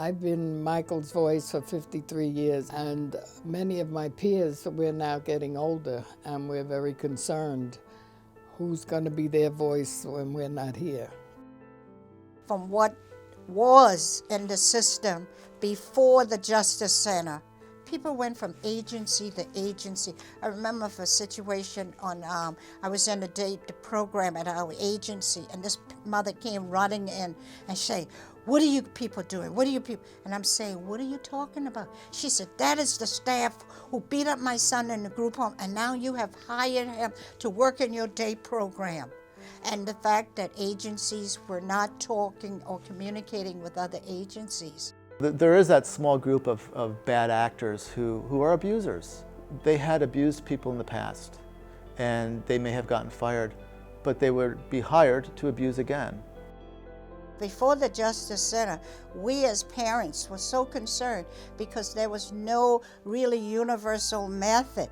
I've been Michael's voice for 53 years, and many of my peers, we're now getting older, and we're very concerned who's going to be their voice when we're not here. From what was in the system before the Justice Center, people went from agency to agency. I remember for a situation on, I was in the program at our agency, and this mother came running in and said, "What are you people doing? What are you people?" And I'm saying, "What are you talking about?" She said, "That is the staff who beat up my son in the group home, and now you have hired him to work in your day program." And the fact that agencies were not talking or communicating with other agencies. There is that small group of bad actors who are abusers. They had abused people in the past, and they may have gotten fired, but they would be hired to abuse again. Before the Justice Center, we as parents were so concerned because there was no really universal method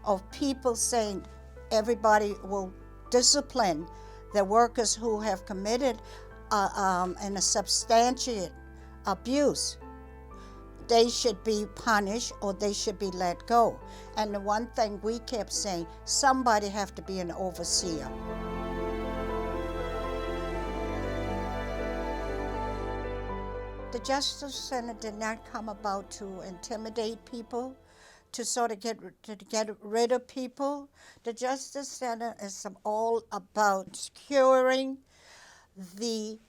of people saying everybody will discipline the workers who have committed in a substantiate abuse. They should be punished or they should be let go. And the one thing we kept saying, somebody have to be an overseer. The Justice Center did not come about to intimidate people, to sort of get rid of people. The Justice Center is all about securing the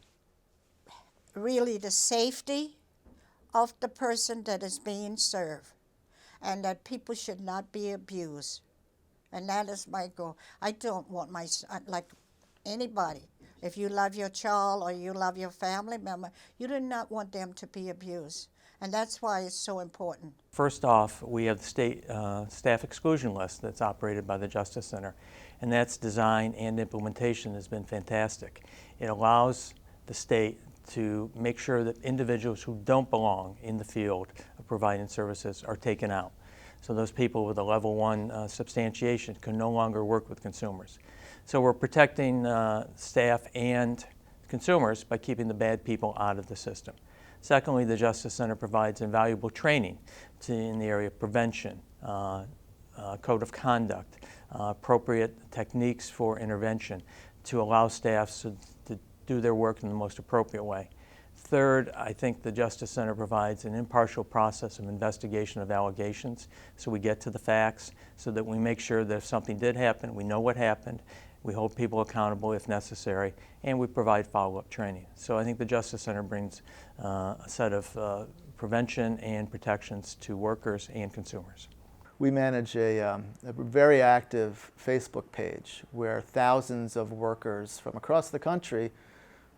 safety of the person that is being served, and that people should not be abused. And that is my goal. I don't want my son, like anybody, if you love your child or you love your family member, you do not want them to be abused. And that's why it's so important. First off, we have the state staff exclusion list that's operated by the Justice Center, and that's design and implementation has been fantastic. It allows the state to make sure that individuals who don't belong in the field of providing services are taken out. So those people with a level 1 substantiation can no longer work with consumers. So we're protecting staff and consumers by keeping the bad people out of the system. Secondly, the Justice Center provides invaluable training in the area of prevention, code of conduct, appropriate techniques for intervention to allow staff to do their work in the most appropriate way. Third, I think the Justice Center provides an impartial process of investigation of allegations, so we get to the facts, so that we make sure that if something did happen, we know what happened, we hold people accountable if necessary, and we provide follow-up training. So I think the Justice Center brings a set of prevention and protections to workers and consumers. We manage a very active Facebook page where thousands of workers from across the country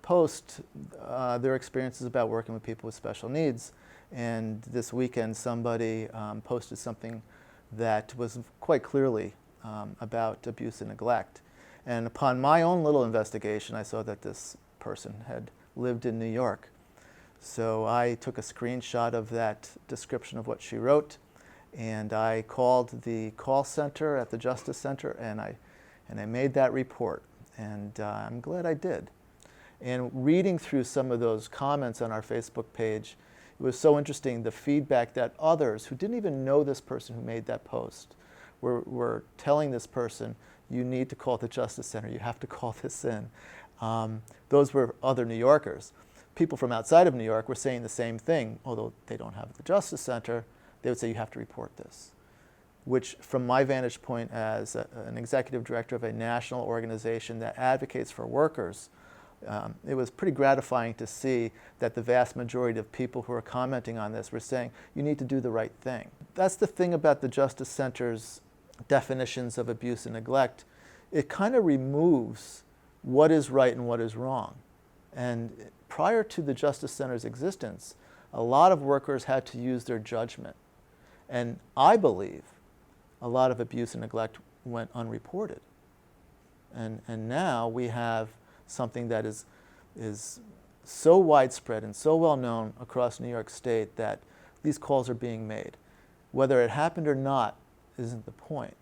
post their experiences about working with people with special needs. And this weekend somebody posted something that was quite clearly about abuse and neglect. And upon my own little investigation, I saw that this person had lived in New York. So I took a screenshot of that description of what she wrote, and I called the call center at the Justice Center, and I made that report. And I'm glad I did. And reading through some of those comments on our Facebook page, it was so interesting, the feedback that others who didn't even know this person who made that post were telling this person, you need to call the Justice Center, you have to call this in. Those were other New Yorkers. People from outside of New York were saying the same thing, although they don't have the Justice Center, they would say you have to report this. Which from my vantage point as an executive director of a national organization that advocates for workers, it was pretty gratifying to see that the vast majority of people who are commenting on this were saying, you need to do the right thing. That's the thing about the Justice Center's definitions of abuse and neglect. It kind of removes what is right and what is wrong. And prior to the Justice Center's existence, a lot of workers had to use their judgment. And I believe a lot of abuse and neglect went unreported. And now we have something that is so widespread and so well known across New York State that these calls are being made. Whether it happened or not isn't the point.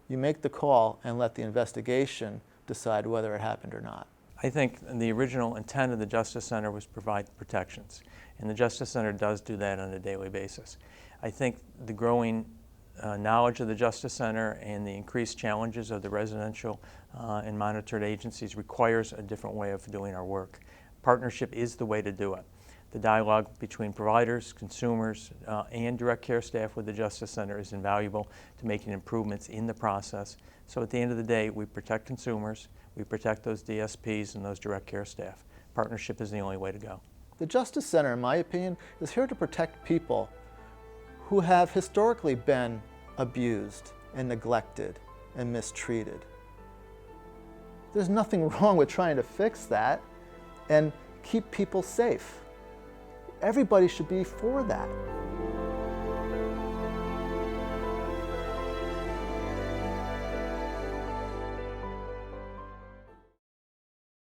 You make the call and let the investigation decide whether it happened or not. I think the original intent of the Justice Center was to provide protections, and the Justice Center does do that on a daily basis. I think the growing knowledge of the Justice Center and the increased challenges of the residential and monitored agencies requires a different way of doing our work. Partnership is the way to do it. The dialogue between providers, consumers, and direct care staff with the Justice Center is invaluable to making improvements in the process. So at the end of the day, we protect consumers, we protect those DSPs and those direct care staff. Partnership is the only way to go. The Justice Center, in my opinion, is here to protect people who have historically been abused and neglected and mistreated. There's nothing wrong with trying to fix that and keep people safe. Everybody should be for that.